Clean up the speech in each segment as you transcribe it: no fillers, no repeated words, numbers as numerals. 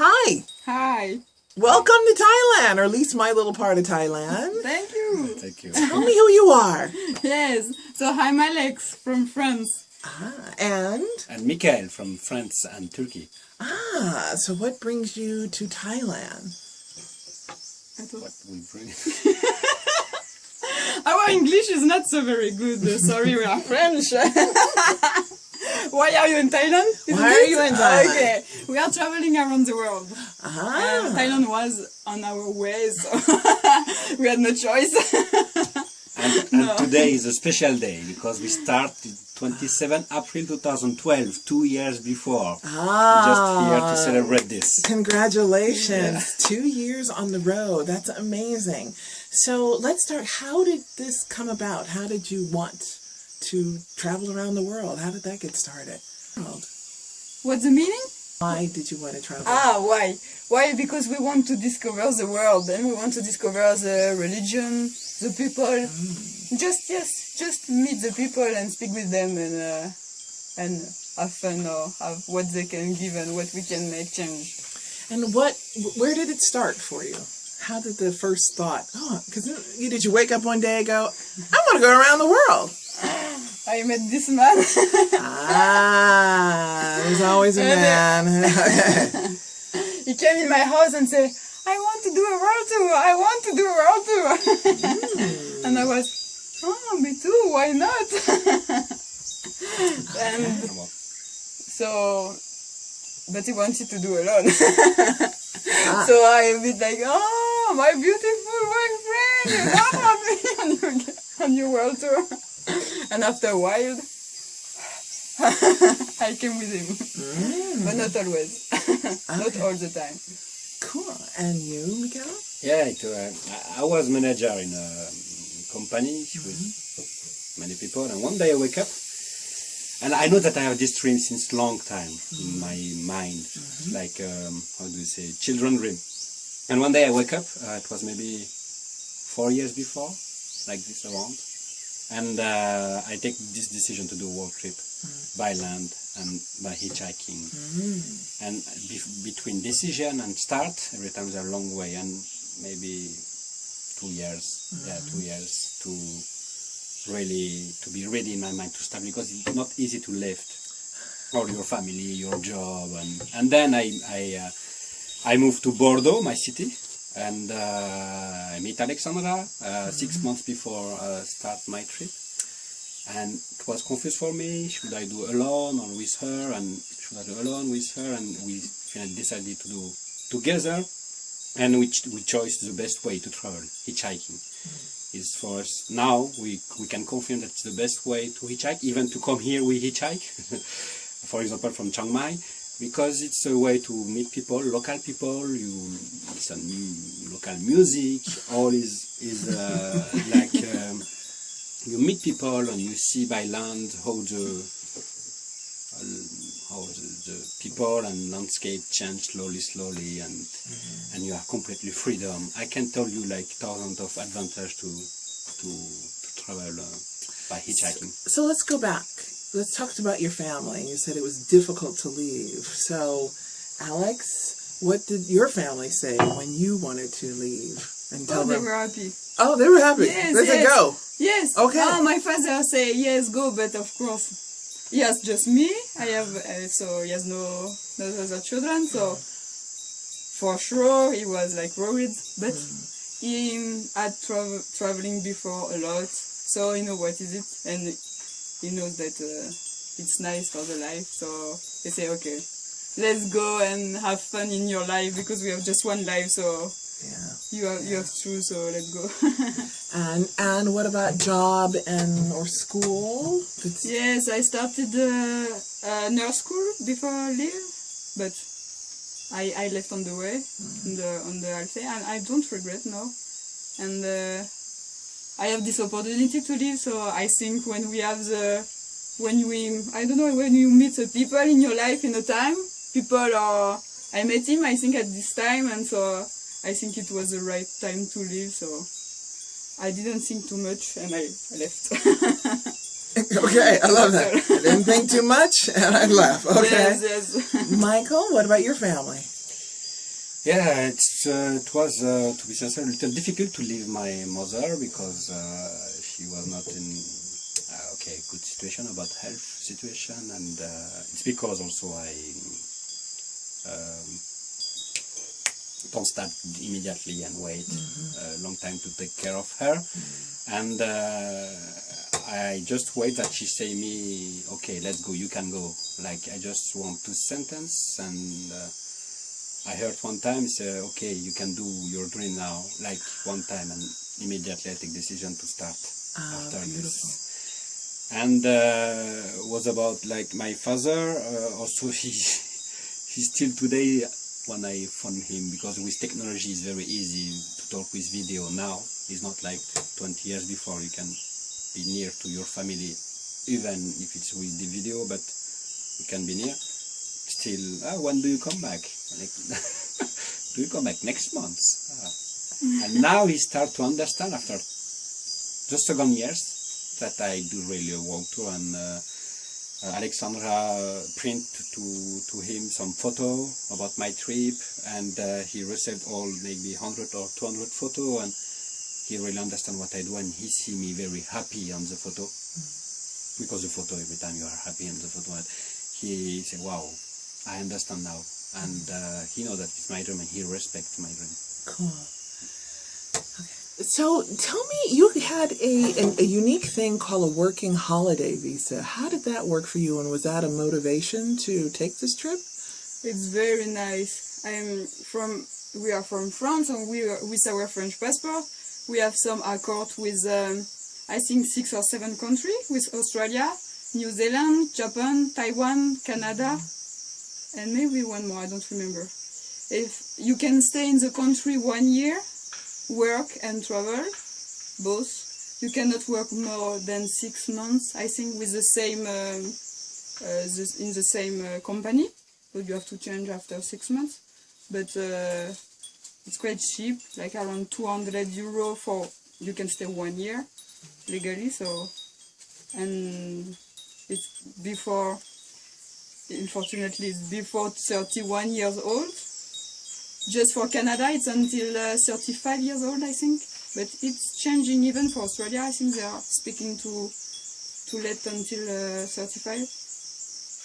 Hi. Hi. Welcome to Thailand, or at least my little part of Thailand. Thank you. Thank you. Tell me who you are. Yes. So I'm Alex from France. And? And Michael from France and Turkey. So what brings you to Thailand? What we bring? Our English is not so very good. Sorry, we are French. Why are you in Thailand? Why are you in Thailand? Okay. We are traveling around the world. And Thailand was on our way, so we had no choice. And today is a special day because we start 27 April 2012, 2 years before. Just here to celebrate this. Congratulations. 2 years on the road. That's amazing. So let's start. How did this come about? How did you want to travel around the world? How did that get started? What's the meaning? Why did you want to travel? Why? Why? Because we want to discover the world, and we want to discover the religion, the people. Just meet the people and speak with them and have fun or have what they can give and what we can make change. And where did it start for you? How did the first thought? Did you wake up one day and go, I want to go around the world? I met this man. There's always a man. He came in my house and said, I want to do a world tour. I want to do a world tour. And I was, me too. Why not? And so, but he wanted to do alone. So I a bit like, my beautiful boyfriend, you're not happy on your world tour. And after a while, I came with him. But not always. Not all the time. Cool. And you, Miguel? Yeah, I was manager in a company with many people, and one day I wake up, and I know that I have this dream since long time in my mind, like, how do you say, children dream. And one day I wake up, it was maybe 4 years before, like this around. And I take this decision to do a world trip by land and by hitchhiking. And between decision and start, every time there's a long way, and maybe 2 years, 2 years to be ready in my mind to start, because it's not easy to lift all your family, your job, and then I moved to Bordeaux, my city. And I meet Alexandra 6 months before start my trip, and it was confused for me. Should I do alone or with her? And should I do alone with her? And we decided to do together. And we chose the best way to travel. Hitchhiking is for us now. We can confirm that it's the best way to hitchhike. Even to come here, we hitchhike. For example, from Chiang Mai. Because it's a way to meet people, local people. You listen local music. All is like you meet people and you see by land how the people and landscape change slowly, and you are completely freedom. I can tell you like thousands of advantages to travel by hitchhiking. So let's go back. Let's talk about your family. You said it was difficult to leave. So, Alex, what did your family say when you wanted to leave? And tell them? They were happy. Oh, they were happy. Yes, they said go. Yes. Okay. My father say yes, go, but of course, he has just me. I have so he has no other children. So for sure he was like worried, but he had traveling before a lot, so he know what is it, and he knows that it's nice for the life, so they say, okay, let's go and have fun in your life, because we have just one life, so you have two, so let's go. And what about job or school? Yes, I started nurse school before I leave, but I left on the way, on the Alpha, and I don't regret now. And I have this opportunity to live, so I think when you meet the people in your life in a time, I met him, I think, at this time, and so I think it was the right time to leave, so I didn't think too much, and I left. Okay, I love that. I didn't think too much, and I left. Okay. Yes. Michael, what about your family? Yeah, it was, to be sincere, a little difficult to leave my mother because she was not in good situation about health situation, and it's because also I don't start immediately and wait a long time to take care of her, and I just wait that she say me, okay, let's go, you can go. Like I just want to sentence, and I heard one time say, okay, you can do your dream now, like one time, and immediately I take decision to start after beautiful. this. And was about like my father, also he still today, when I phone him, because with technology it's very easy to talk with video now. It's not like 20 years before, you can be near to your family, even if it's with the video, but you can be near. Still, when do you come back? Like, do you come back next month? And now he start to understand after just second years that I do really a walk tour, and Alexandra print to him some photo about my trip, and he received all maybe 100 or 200 photo, and he really understand what I do, and he see me very happy on the photo, because the photo, every time you are happy on the photo, and he said, wow, I understand now, and he know that it's my dream, and he respects my dream. Cool. Okay. So tell me, you had a unique thing called a working holiday visa. How did that work for you, and was that a motivation to take this trip? It's very nice. We are from France, and with our French passport, we have some accord with, I think 6 or 7 countries, with Australia, New Zealand, Japan, Taiwan, Canada, and maybe one more, I don't remember. If you can stay in the country 1 year, work and travel, both. You cannot work more than 6 months, I think, with the same in the same company, but you have to change after 6 months. But it's quite cheap, like around 200 euro for you can stay 1 year legally. So, and it's before, unfortunately, it's before 31 years old. Just for Canada, it's until 35 years old, I think. But it's changing even for Australia. I think they are speaking to let until 35.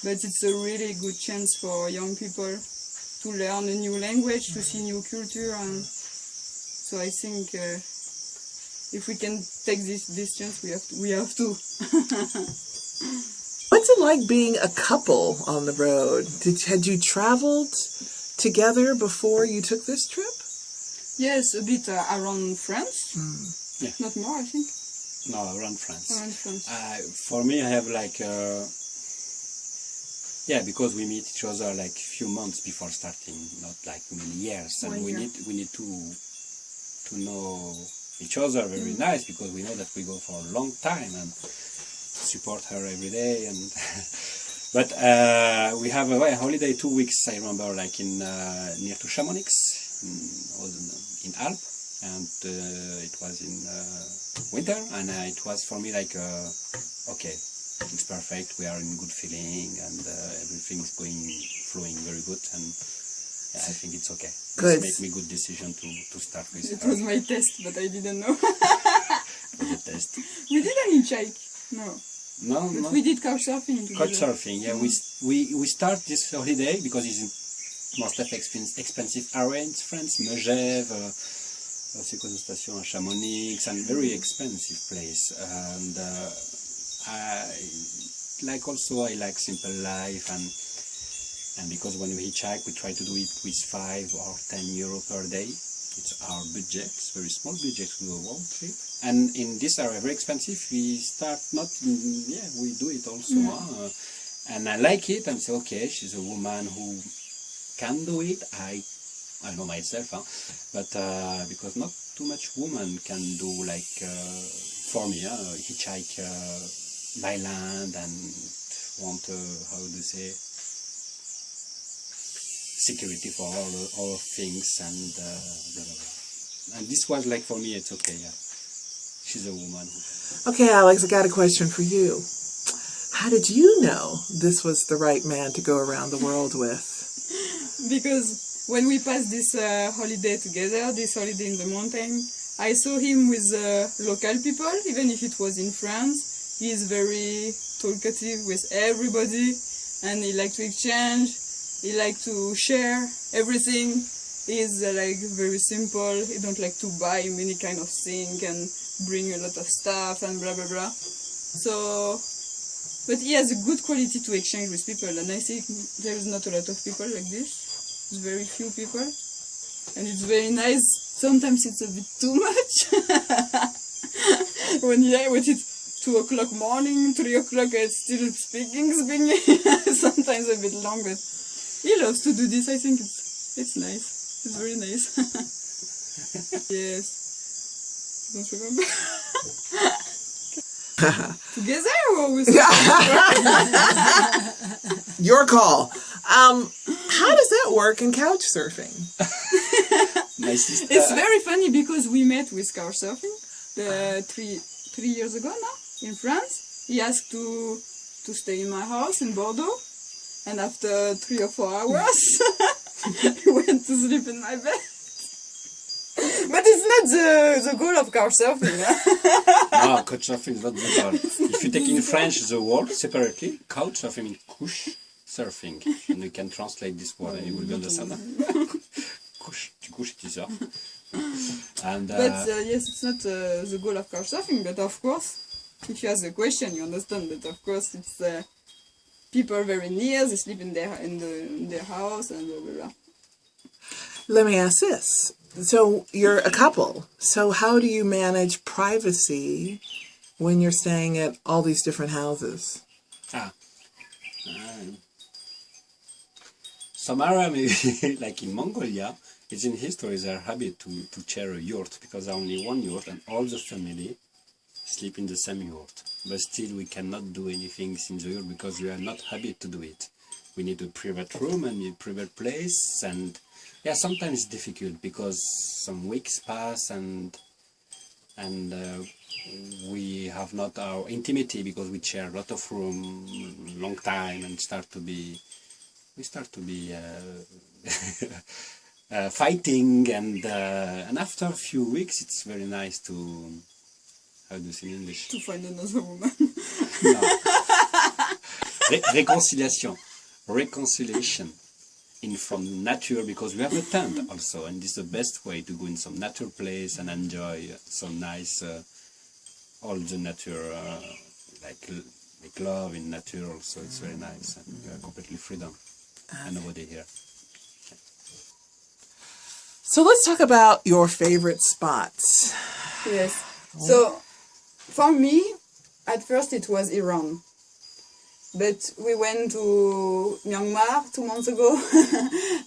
But it's a really good chance for young people to learn a new language, to see new culture, and so I think if we can take this chance, we have to. What's it like being a couple on the road? Had you traveled together before you took this trip? Yes, a bit around France. Yeah. Not more, I think. No, around France. Around France. For me, I have like, because we meet each other like a few months before starting, not like many years, and we need to know each other very nice, because we know that we go for a long time and support her every day, and but we have a holiday 2 weeks, I remember, like in near to Chamonix, in Alps, and it was in winter, and it was for me like okay, it's perfect, we are in good feeling, and everything is flowing very good, and I think it's okay. Good. It's make me good decision to start with It her. was my test, but I didn't know. The test. We didn't hitchhike, no. No, But no. we did couchsurfing together. Couchsurfing, yeah. We start this holiday because it's in most expensive area in France, Megève, c'est quoi the station, Chamonix, and very expensive place. And I like simple life, and because when we hitchhike, we try to do it with 5 or 10 euro per day. It's our budget, it's very small budget to do a world trip. And in this area, very expensive, we start we do it also. And I like it, and say, okay, she's a woman who can do it. I know myself, but because not too much woman can do, like, for me, hitchhike by land and want, how do you say, security for all things, and blah, blah, blah. And this was like, for me, it's okay, yeah. She's a woman. Okay, Alex, I got a question for you. How did you know this was the right man to go around the world with? Because when we passed this holiday together, this holiday in the mountain, I saw him with local people, even if it was in France. He is very talkative with everybody, and he likes to exchange, he likes to share everything. He's like very simple, he don't like to buy many kind of thing and bring a lot of stuff and blah blah blah. So, but he has a good quality to exchange with people, and I think there is not a lot of people like this. There's very few people, and it's very nice. Sometimes it's a bit too much. when it's 2 o'clock morning, 3 o'clock, it's still speaking. Sometimes a bit long, but he loves to do this. I think it's nice. It's very nice. Yes. Don't remember. Together or with Your call. How does that work in couch surfing? My sister. It's very funny because we met with couchsurfing 3 years ago now in France. He asked to stay in my house in Bordeaux, and after 3 or 4 hours, he went to sleep in my bed. But it's not the goal of couchsurfing. No, couchsurfing is not the goal. If you take in French the word separately, couchsurfing means couche surfing, and you can translate this word and you will understand. Couche, tu couches, tu surfes. And But yes, it's not the goal of couchsurfing. But of course, if you ask a question, you understand that of course it's people very near. They sleep in their house and blah blah blah. Let me ask this. So you're a couple. So how do you manage privacy when you're staying at all these different houses? Some area, maybe like in Mongolia, it's in history they're happy to share a yurt because there's only one yurt and all the family sleep in the same yurt. But still we cannot do anything in the yurt because we are not happy to do it. We need a private room and a private place, and yeah, sometimes it's difficult because some weeks pass and we have not our intimacy because we share a lot of room, long time, and we start to be fighting, and after a few weeks it's very nice to, how do you say in English? To find another woman. No. Reconciliation in from nature, because we have a tent also, and this is the best way to go in some nature place and enjoy some nice all the nature like love in nature also. It's very nice, and we are completely freedom and nobody here. So let's talk about your favorite spots. Yes. So for me, at first it was Iran. But we went to Myanmar 2 months ago,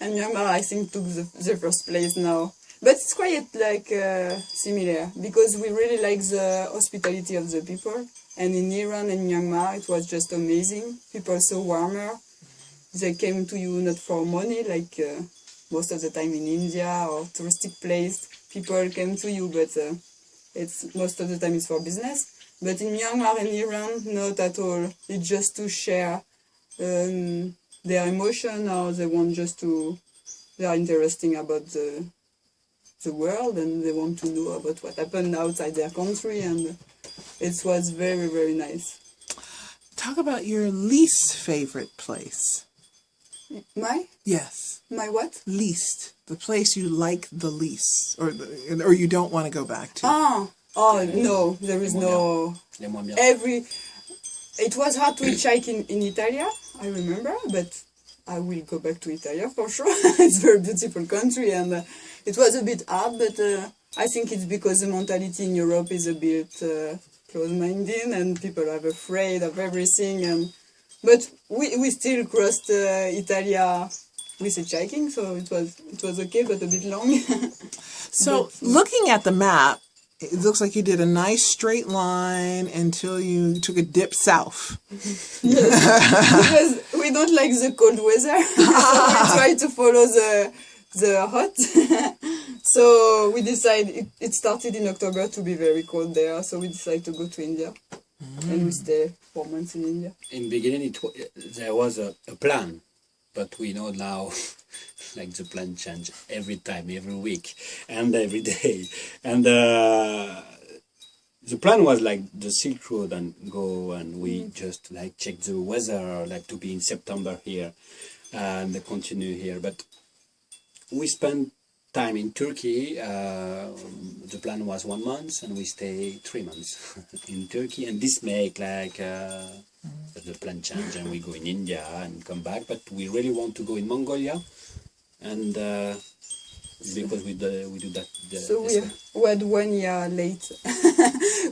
and Myanmar I think took the first place now. But it's quite like similar, because we really like the hospitality of the people. And in Iran and Myanmar it was just amazing. People are so warmer. They came to you not for money, like most of the time in India or touristic place. People came to you, but it's most of the time it's for business. But in Myanmar and Iran, not at all. It's just to share their emotion, or they want just to, they are interesting about the world, and they want to know about what happened outside their country, and it was very, very nice. Talk about your least favorite place. My what? Least. The place you like the least, or you don't want to go back to. Oh no, there is no. It was hard to hitchhike in Italy, I remember, but I will go back to Italy for sure. It's a very beautiful country, and it was a bit hard, but I think it's because the mentality in Europe is a bit close-minded, and people are afraid of everything. But we still crossed Italy with hitchhiking, so it was okay, but a bit long. So looking at the map, it looks like you did a nice straight line until you took a dip south. Yes, because we don't like the cold weather, so we try to follow the hot. So we decided, it started in October to be very cold there, so we decided to go to India. And we stayed 4 months in India. In the beginning there was a plan, but we know now like the plan change every time, every week, and every day. And the plan was like the Silk Road and go, and we just like check the weather, like to be in September here, and continue here. But we spent time in Turkey. The plan was 1 month, and we stay 3 months in Turkey, and this make like the plan change, and we go in India and come back. But we really want to go in Mongolia, and because we do that. So we had 1 year late.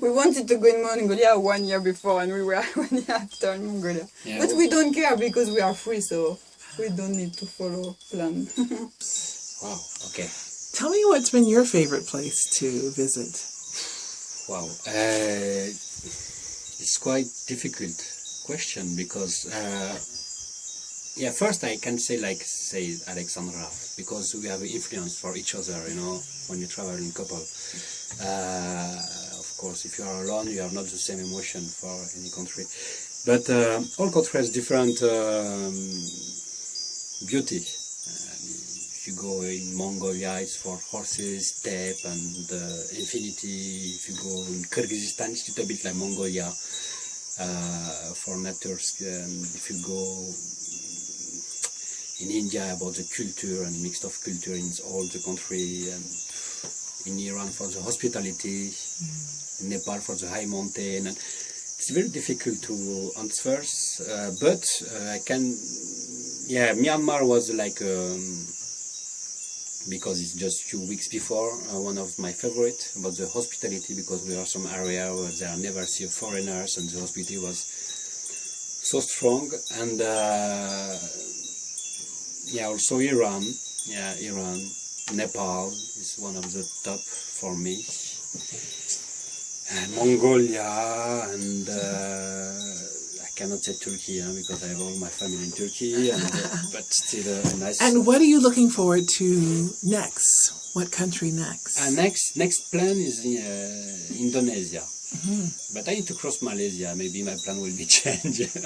We wanted to go in Mongolia 1 year before, and we were 1 year after in Mongolia. Yeah, but we don't care because we are free, so we don't need to follow plan. Wow. Okay. Tell me what's been your favorite place to visit. Wow. It's quite difficult question because yeah, first I can say Alexandra, because we have influence for each other, you know, when you travel in couple. Of course, if you are alone, you have not the same emotion for any country. But all countries have different beauty. If you go in Mongolia, it's for horses, steppe, and infinity. If you go in Kyrgyzstan, it's a little bit like Mongolia for nature. And if you go in India, about the culture and mixed of culture in all the country, and in Iran for the hospitality, in Nepal for the high mountain. And it's very difficult to answer, but I can. Yeah, Myanmar was like. Because it's just few weeks before, one of my favorite about the hospitality, because we are some area where there are never see foreigners, and the hospitality was so strong. And yeah, also Iran, Nepal is one of the top for me, and Mongolia, and I cannot say Turkey because I have all my family in Turkey, and, but still nice. And what are you looking forward to next? What country next? Next plan is Indonesia. But I need to cross Malaysia. Maybe my plan will be changed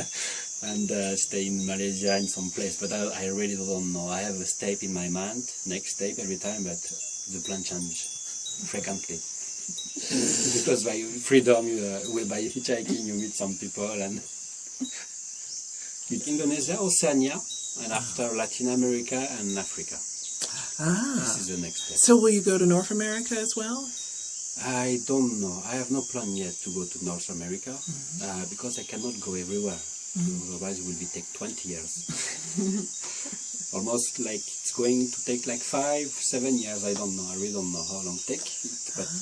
and stay in Malaysia in some place. But I really don't know. I have a step in my mind, next step every time, but the plan change frequently. Because by freedom, by hitchhiking, you meet some people, and with Indonesia, Oceania, and after Latin America and Africa. This is the next step. So will you go to North America as well? I don't know. I have no plan yet to go to North America because I cannot go everywhere. Otherwise, it will take 20 years. Almost like it's going to take like 5-7 years. I don't know. I really don't know how long it takes. But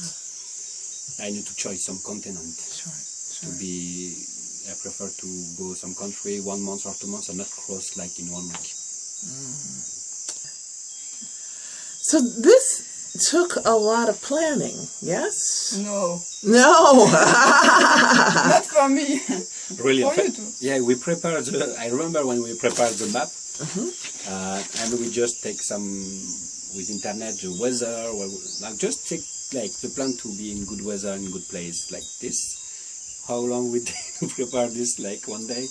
I need to choose some continent. Sure. To be. I prefer to go some country 1 month or 2 months and not cross like in 1 week. So this took a lot of planning, yes? No. No! Not for me. Really? For you too. Yeah, we prepared, I remember when we prepared the map, and we just take some, with internet, the weather, just take like the plan to be in good weather and good place like this. How long we take to prepare this? Like 1 day?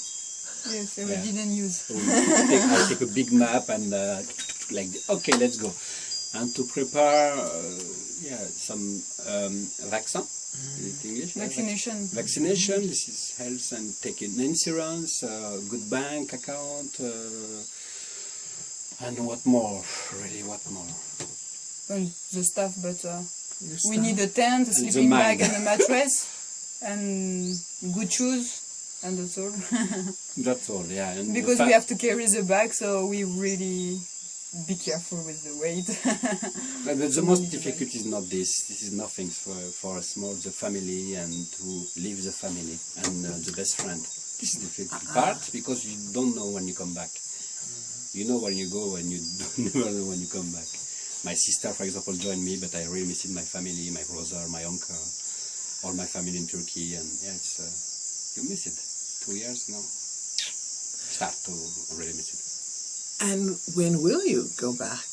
Yes, we didn't use. So I take a big map and like, okay, let's go. And to prepare, some vaccine. In English? Vaccination. Vaccination. This is health and taking insurance, good bank account, and what more? Really, what more? Well, the stuff, but we need a tent, a sleeping bag, and a mattress. And good shoes, and that's all. That's all, yeah. And because we have to carry the bag, so we really be careful with the weight. But the most difficult is not this. This is nothing for us, more the family and to leave the family and the best friend. This is the difficult part because you don't know when you come back. You know when you go and you don't never know when you come back. My sister, for example, joined me, but I really missed my family, my brother, my uncle. All my family in Turkey, and yeah, it's you miss it. 2 years now, start to really miss it. And when will you go back?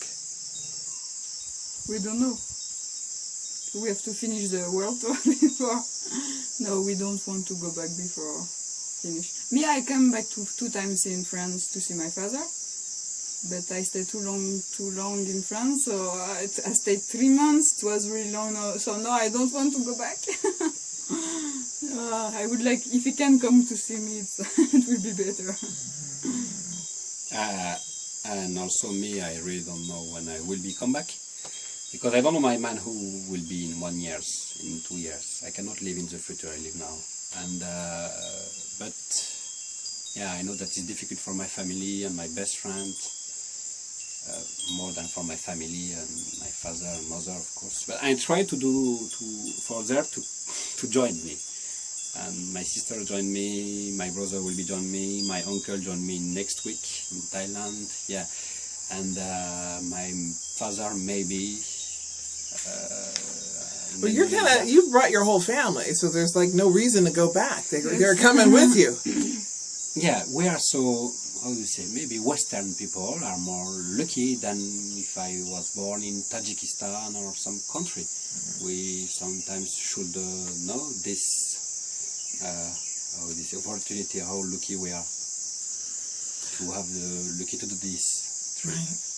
We don't know. We have to finish the world tour before. No, we don't want to go back before finish. Me, I come back 2 times in France to see my father, but I stayed too long in France, so I stayed 3 months. It was really long, so no, I don't want to go back. I would like, if you can come to see me, it will be better. And also me, I really don't know when I will be come back. Because I don't know my man who will be in 1 year, in 2 years. I cannot live in the future, I live now. And, but, yeah, I know that it's difficult for my family and my best friend, more than for my family and my father and mother, of course. But I try to do, for them to join me. And my sister joined me, my brother will be join me, my uncle joined me next week in Thailand, yeah. And my father maybe. Well, you've brought your whole family, so there's like no reason to go back. They're coming with you. Yeah, we are so, how do you say, maybe Western people are more lucky than if I was born in Tajikistan or some country. We sometimes should know this, this opportunity, how lucky we are to have the lucky to do this. Right.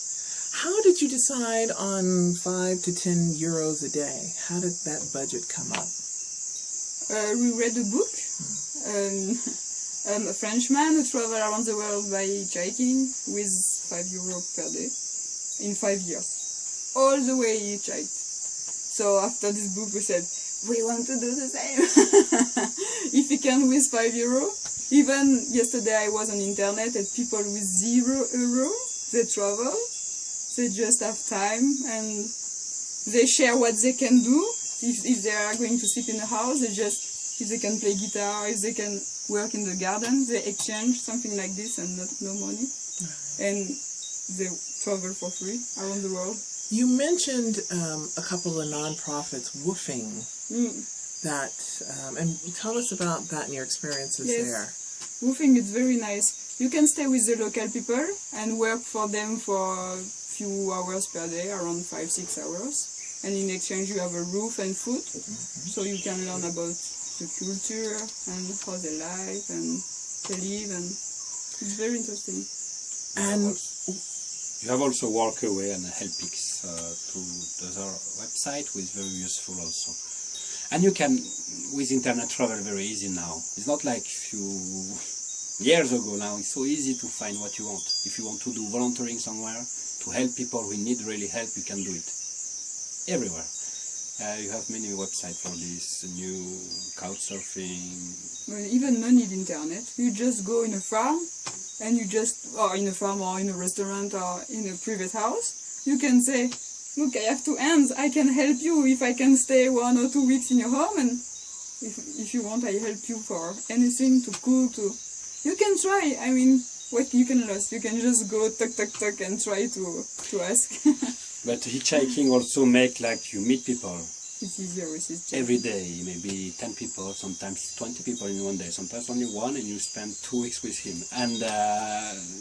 How did you decide on 5 to 10 euros a day? How did that budget come up? We read a book. A Frenchman who traveled around the world by hitchhiking with €5 per day in 5 years. All the way he hitchhiked. So after this book we said, we want to do the same. If we can with €5. Even yesterday I was on internet and people with €0, they travel. They just have time and they share what they can do. If they are going to sleep in the house, if they can play guitar, if they can work in the garden, they exchange something like this and no money. And they travel for free around the world. You mentioned a couple of non-profits woofing that, and tell us about that and your experiences there. Woofing is very nice. You can stay with the local people and work for them for a few hours per day, around 5-6 hours. And in exchange you have a roof and food, so you can learn about the culture and how they live and they live, and it's very interesting. And you have also walk away and help pics to the other website, which is very useful also. And you can, with internet, travel very easy now. It's not like a few years ago now. It's so easy to find what you want. If you want to do volunteering somewhere, to help people who need really help, you can do it. Everywhere. You have many websites for this, new couchsurfing. Well, even no need internet. You just go in a farm, and you just, or in a farm or in a restaurant or in a private house, you can say, look, I have 2 hands, I can help you if I can stay 1 or 2 weeks in your home, and if you want, I help you for anything, to cook, you can try. I mean, what you can lose? You can just go tuck and try to ask. But hitchhiking also make like you meet people. It's easier with hitchhiking. Every day, maybe 10 people, sometimes 20 people in one day, sometimes only one, and you spend 2 weeks with him. And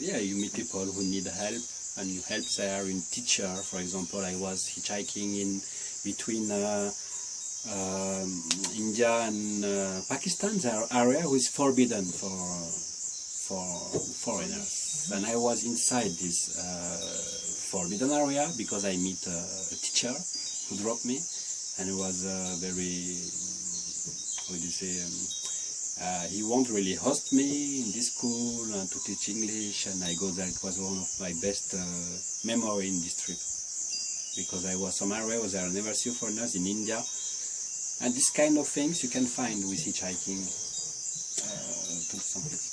yeah, you meet people who need help, and you help there. In teacher, for example, I was hitchhiking in between India and Pakistan. There are area who is forbidden for foreigners, and I was inside this forbidden area because I meet a teacher who dropped me, and it was very, how do you say, he won't really host me in this school and to teach English, and I go there. It was one of my best memory in this trip, because I was some area where there are never see foreigners in India, and this kind of things you can find with hitchhiking to some places.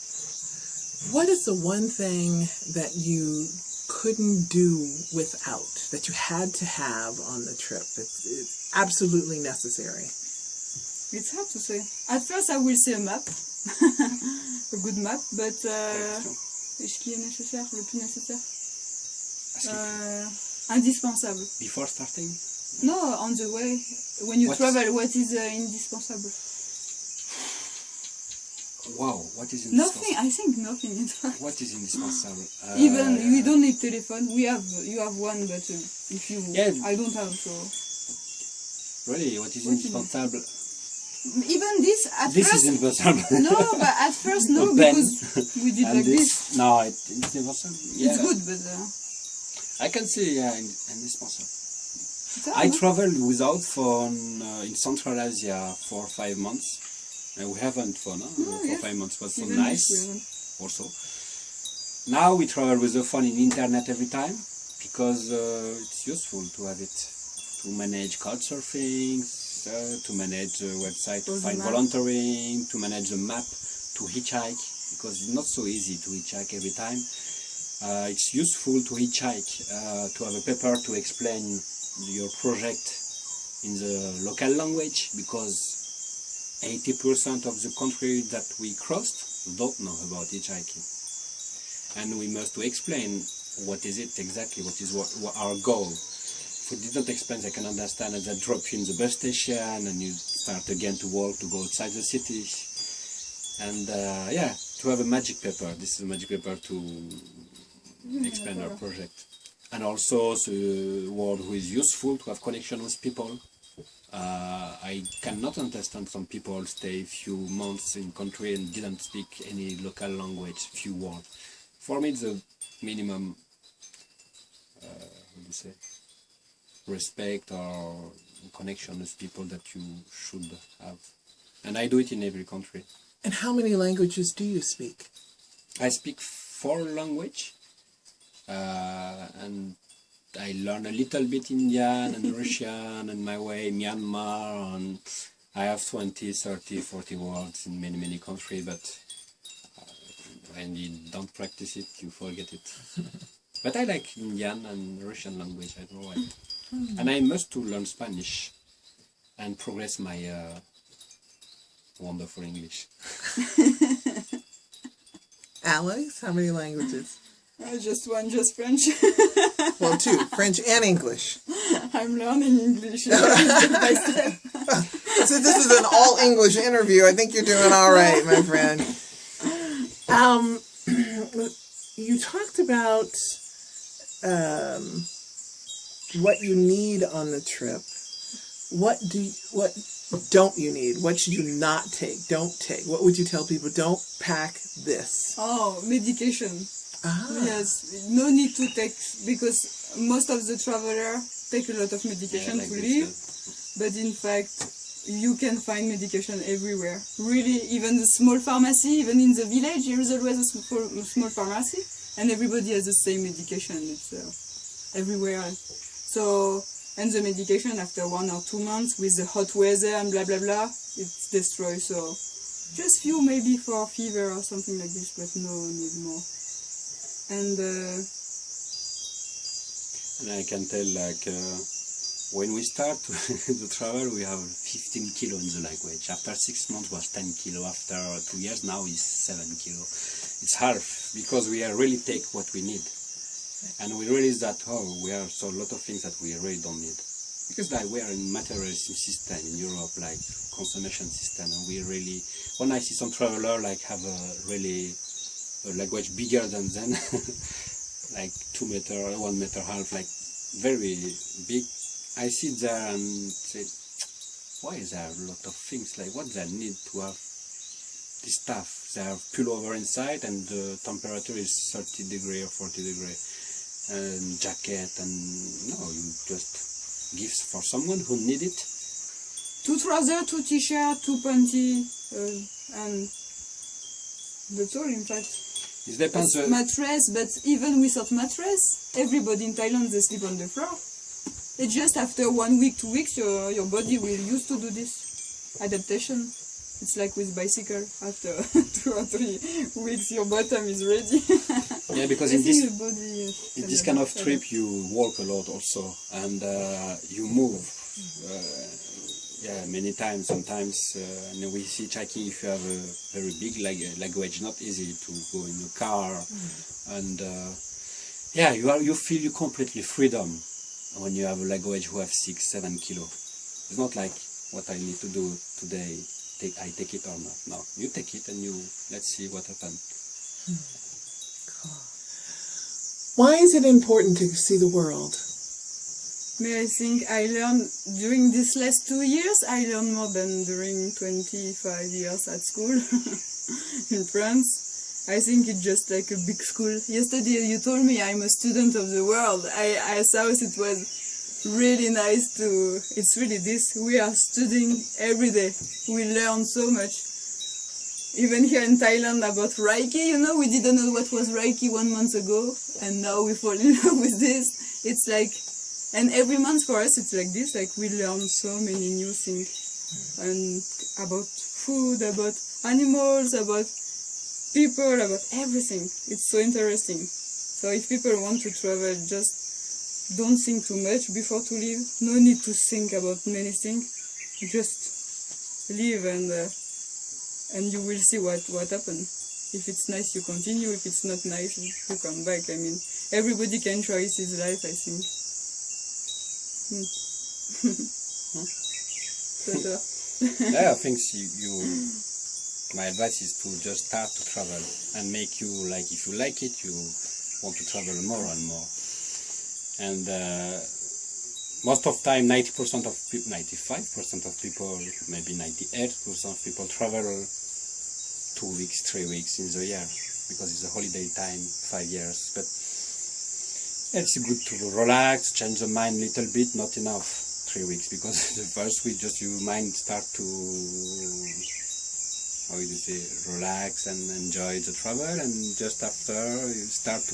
what is the one thing that you couldn't do without, that you had to have on the trip? It's absolutely necessary. It's hard to say. At first I will say a map, a good map, but est-ce qui est nécessaire, le plus nécessaire? Indispensable. Before starting? No, on the way. When you travel, what is indispensable? Wow, what is indispensable? Nothing, I think nothing in fact. What is indispensable? Even we don't need telephone. You have one, but if you, I don't have, so. Really, what is indispensable? Even this at this first. Is indispensable. No, but at first no, because we did like this. No, it's indispensable. Yeah. It's good, but I can see, yeah, indispensable. It's I hard, no? traveled without phone in Central Asia for 5 months. And we haven't phone for yes. 5 months, was so Even nice if we haven't. also. Now we travel with the phone in internet every time because it's useful to have it to manage couchsurfing, to manage the website, to Or the find map. volunteering, to manage the map, to hitchhike because it's not so easy to hitchhike every time. It's useful to hitchhike, to have a paper to explain your project in the local language because 80% of the country that we crossed don't know about hitchhiking. And we must to explain what is it exactly, what is what our goal. If we didn't explain, they can understand and they drop you in the bus station and you start again to walk to go outside the city. And yeah, to have a magic paper. This is a magic paper to explain our project. And also the word who is useful to have connection with people. I cannot understand some people stay few months in country and didn't speak any local language, few words. For me, it's the minimum, what do you say, respect or connection with people that you should have. And I do it in every country. And how many languages do you speak? I speak 4 languages, and I learn a little bit Indian and Russian and my way Myanmar, and I have 20, 30, 40 words in many, many countries, but when you don't practice it, you forget it. But I like Indian and Russian language, I don't know why. And I must to learn Spanish and progress my wonderful English. Alex, how many languages? Just one, just French. Well, 2, French and English. I'm learning English step by step. So this is an all-English interview. I think you're doing all right, my friend. You talked about what you need on the trip. What don't you need? What should you not take? Don't take. What would you tell people? Don't pack this. Oh, medication. Ah. Yes, no need to take, because most of the travelers take a lot of medication like to this, live, but in fact you can find medication everywhere. Really, even the small pharmacy, even in the village, there is always a small pharmacy, and everybody has the same medication. It's everywhere. So, and the medication after 1 or 2 months with the hot weather and blah blah blah, it's destroyed. So, just few maybe for fever or something like this, but no need more. And I can tell, like, when we start the travel, we have 15 kilo in the language. After 6 months was 10 kilo. After 2 years, now is 7 kilo. It's half, because we really take what we need. And we realize that, we have so a lot of things that we really don't need. Because like we are in materialism system in Europe, like consumption system, and we really, when I see some traveler like have a really language bigger than them, like 2 meter, 1 meter half, like very big, I sit there and say, why is there a lot of things, like what they need to have this stuff? They have pullover inside and the temperature is 30 degree or 40 degree, and jacket, and no, you just give for someone who need it. 2 trousers, 2 t-shirts, 2 panty, and that's all in fact. It depends. Mattress, but even without mattress, everybody in Thailand, they sleep on the floor. It's just after 1 week, 2 weeks, your body will used to do this adaptation. It's like with bicycle. After 2 or 3 weeks, your bottom is ready. Yeah, because I in think this, your body, in this kind of trip, you walk a lot also, and you move. Yeah, many times. Sometimes, and we see hiking. If you have a very big language, not easy to go in a car, and yeah, you feel you completely freedom when you have a language who have 6-7 kilo. It's not like what I need to do today. I take it or not. No, you take it and you let's see what happens. Cool. Why is it important to see the world? I think I learned during these last 2 years, I learned more than during 25 years at school in France. I think it's just like a big school. Yesterday you told me I'm a student of the world. I thought it was really nice to... It's really this. We are studying every day. We learn so much. Even here in Thailand about Reiki, you know, we didn't know what was Reiki 1 month ago. And now we fall in love with this. It's like... And every month for us it's like this. Like we learn so many new things. And about food, about animals, about people, about everything. It's so interesting. So if people want to travel, just don't think too much before to leave. No need to think about many things. Just leave and you will see what happens. If it's nice, you continue. If it's not nice, you come back. I mean, everybody can choose his life, I think. Yeah, I think my advice is to just start to travel and make you like, if you like it, you want to travel more and more. And most of time, 90% of 95% of people, maybe 98% of people travel 2 weeks, 3 weeks in the year because it's a holiday time, 5 years. But it's good to relax, change the mind a little bit, not enough 3 weeks, because the first week just your mind start to, how you say, relax and enjoy the travel, and just after you start to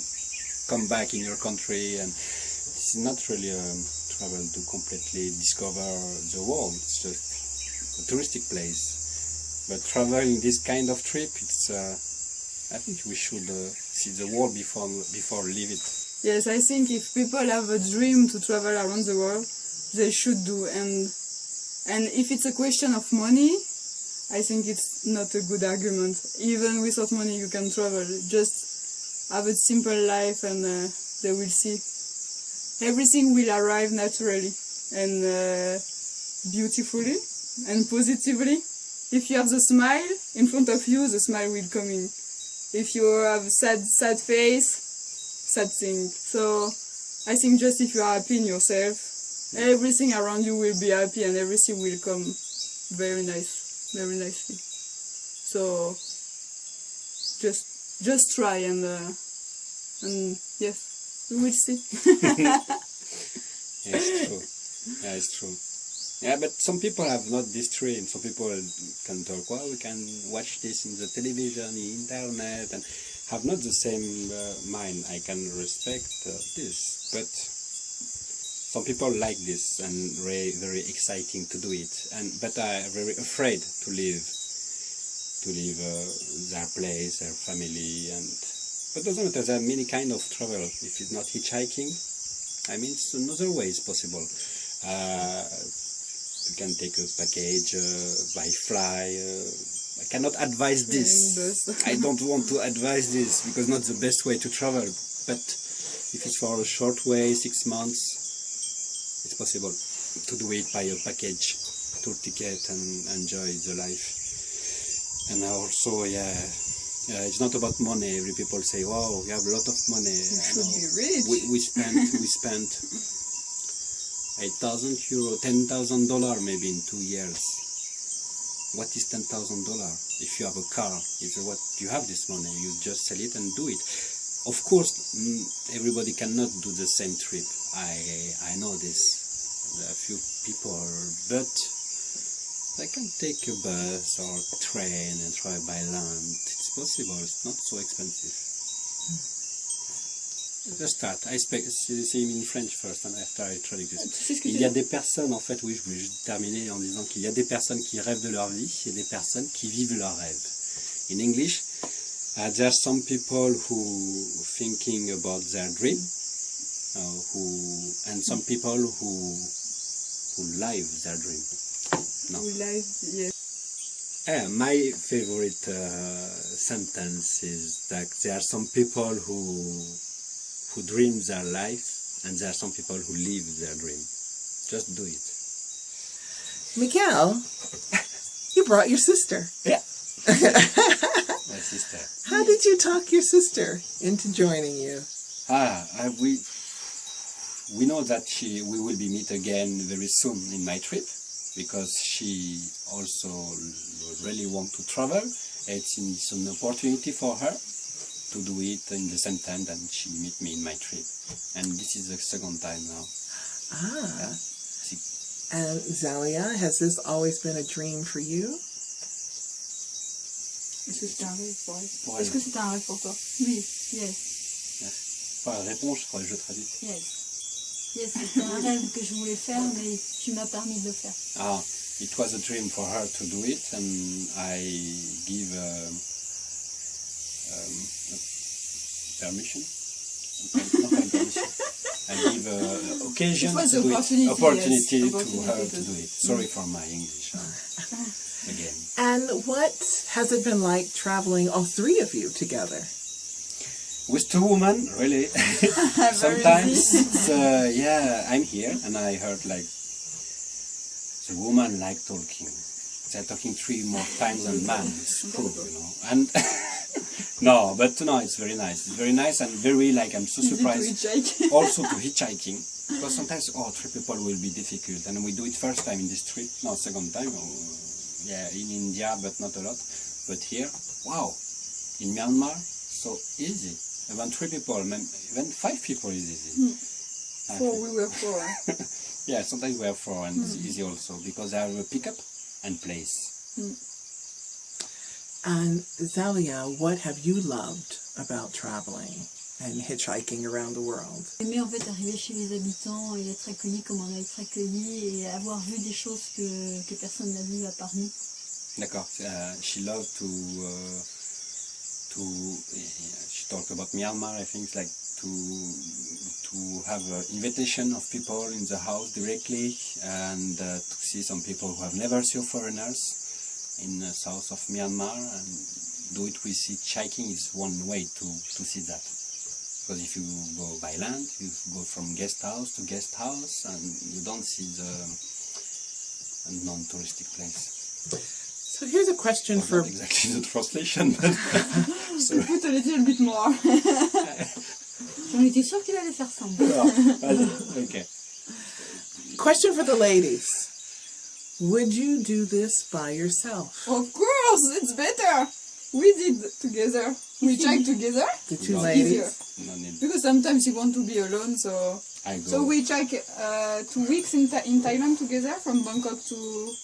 come back in your country, and it's not really a travel to completely discover the world, it's just a touristic place. But traveling this kind of trip, it's I think we should see the world before leave it. Yes, I think if people have a dream to travel around the world, they should do. And if it's a question of money, I think it's not a good argument. Even without money you can travel. Just have a simple life and they will see. Everything will arrive naturally and beautifully and positively. If you have the smile in front of you, the smile will come in. If you have sad face, sad thing. So I think just if you are happy in yourself, everything around you will be happy and everything will come very nicely. So just try and yes, we will see. Yeah, it's true. Yeah, it's true. Yeah, but some people have not this dream. Some people can talk, well, we can watch this in the television, the internet, and have not the same mind. I can respect this, but some people like this and very exciting to do it, but are very afraid to leave their place, their family, but doesn't matter. There are many kind of travel. If it's not hitchhiking, I mean, it's another way is possible. You can take a package by fly. I cannot advise this. I don't want to advise this because not the best way to travel. But if it's for a short way, 6 months, it's possible to do it by a package, tour ticket, and enjoy the life. And also, it's not about money. Every people say, "Wow, you have a lot of money." You should be rich. We spent €8,000, $10,000 maybe in 2 years. What is $10,000? If you have a car, is what you have this money. You just sell it and do it. Of course, everybody cannot do the same trip. I know this. There are a few people, but they can take a bus or a train and travel by land. It's possible. It's not so expensive. Let's start. I speak in French first and after I traduce this. Il y a des personnes, en fait, oui, je voulais juste terminer en disant qu'il y a des personnes qui rêvent de leur vie et des personnes qui vivent leur rêve. In English, there are some people who thinking about their dream, and some people who live their dream. No. Who live, yes. My favorite sentence is that there are some people who dream their life, and there are some people who live their dream. Just do it. Miguel, you brought your sister. Yeah. My sister. How did you talk your sister into joining you? We know that we will be meet again very soon in my trip, because she also really want to travel. It's an opportunity for her. to do it in the same tent, and she meet me in my trip. And this is the second time now. Ah. See. And Zalia, has this always been a dream for you? Est-ce que c'était un rêve pour elle? Pour elle. Est-ce que c'était un rêve pour toi? Oui, yes. Pas la réponse, je traduis. Yes. Yes, c'était un rêve que je voulais faire, mais tu m'as permis de le faire. Ah, it was a dream for her to do it, and I give permission. Not permission. I give occasion It was to do opportunity, it. Opportunity yes. to Opportunity her to to do it. Sorry for my English. Again. And what has it been like traveling, all three of you together? With two women, really. Sometimes it's, I'm here and I heard like the woman like talking. They're talking 3 more times than man. It's true, you know. And no, it's very nice. It's very nice and very like I'm so surprised. Hitchhike. Also to hitchhiking, because sometimes 3 people will be difficult, and we do it first time in this trip, no, second time. In India, but not a lot. But here, wow, in Myanmar, so easy. Even 3 people, even 5 people is easy. 4, we were 4. Yeah, sometimes we have 4, and it's easy also because I have a pickup and place. And Zalia, what have you loved about traveling and hitchhiking around the world? J'aimais en fait arriver chez les habitants et être accueilli comme on a été accueilli et avoir vu des choses que personne n'a vues à part nous. D'accord. She loved to she talked about Myanmar. I think it's like to have an invitation of people in the house directly, and to see some people who have never seen foreigners in the south of Myanmar, and do it with hitchhiking is one way to see that. Because if you go by land, you go from guest house to guest house, and you don't see the non-touristic place. So here's a question for... Not exactly the translation, but... So put a little bit more. J'en étais sûre qu'il allait faire ça. Okay. Question for the ladies. Would you do this by yourself? Of course, it's better. We did together. We hitchhiked together. The two No. ladies? Easier. No need. Because sometimes you want to be alone, so... I go. So we hitchhiked 2 weeks in Thailand together, from Bangkok to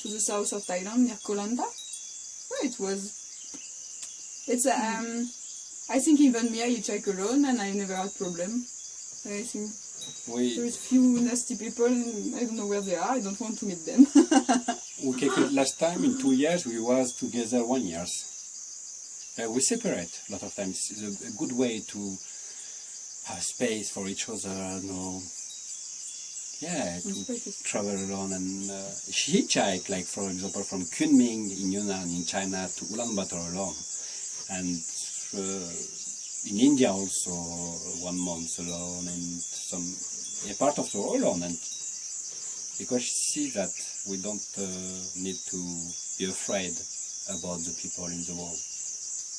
the south of Thailand, near Koh Lanta. Well, it was... It's I think even me, I hitchhike alone, and I never had problem. I think there's few nasty people, and I don't know where they are. I don't want to meet them. Okay, last time in 2 years we was together 1 year. We separate a lot of times. It's a good way to have space for each other. To travel alone, and she hitchhiked, like for example, from Kunming in Yunnan in China to Ulaanbaatar alone, and in India also 1 month alone, and a part of the world alone, and because she sees that we don't need to be afraid about the people in the world.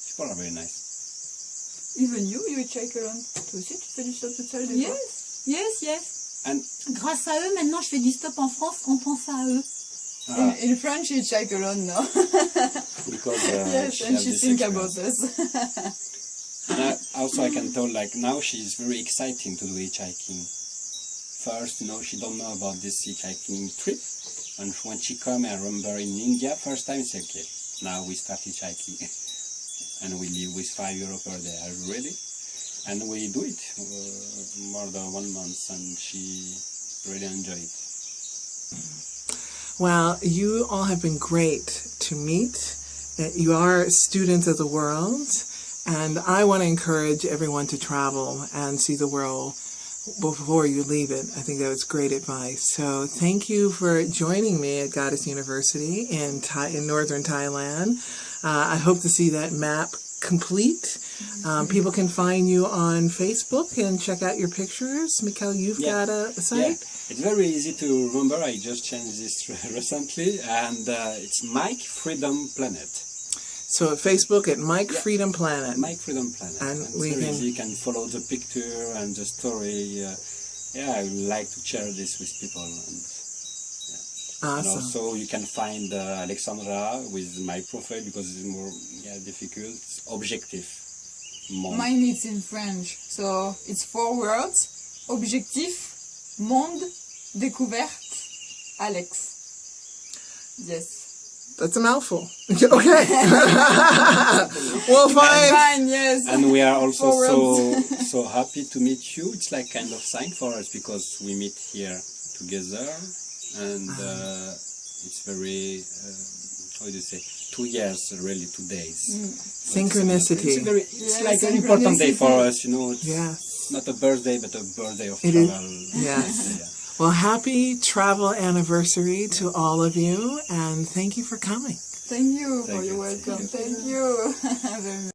People are very nice. Even you hitchhike alone. Toi aussi, tu fais du stop toute seule des fois? Yes. And Grâce à eux, maintenant, je fais du stop en France en pensant à eux. In French, you hitchhike alone now. because Yes, she and have she this think experience. about us. And also I can tell, like, now she's very exciting to do hitchhiking. First, she don't know about this hitchhiking trip, and when she come, I remember in India, first time, it's okay, now we start hitchhiking, and we live with €5 per day. Are you ready? And we do it more than 1 month, and she really enjoy it. Well, you all have been great to meet. You are students of the world, and I want to encourage everyone to travel and see the world before you leave it. I think that was great advice. So thank you for joining me at Goddess University in northern Thailand. I hope to see that map complete. People can find you on Facebook and check out your pictures. Mikkel, you've got a site? Yeah. It's very easy to remember. I just changed this recently, and it's Mike Freedom Planet. So at Facebook at Mike Freedom Planet. Mike Freedom Planet. And it's we very can... easy. You can follow the picture and the story. I would like to share this with people. And Awesome. also you can find Alexandra with my profile, because it's more difficult. It's objective. Monde. Mine is in French, so it's 4 words. Objectif, monde, découverte, Alex. Yes. That's a mouthful. Okay. Well, fine. Fine, yes. And we are also 4 so words. so happy to meet you. It's like kind of sign for us because we meet here together, and it's very how do you say 2 years really 2 days. Synchronicity. It's like an important day for us, you know. It's Yes. not a birthday, but a birthday of It is. travel. Yes. Yeah. Well, happy travel anniversary to all of you, and thank you for coming. Thank you for Thank your you. welcome. Thank you. Very much.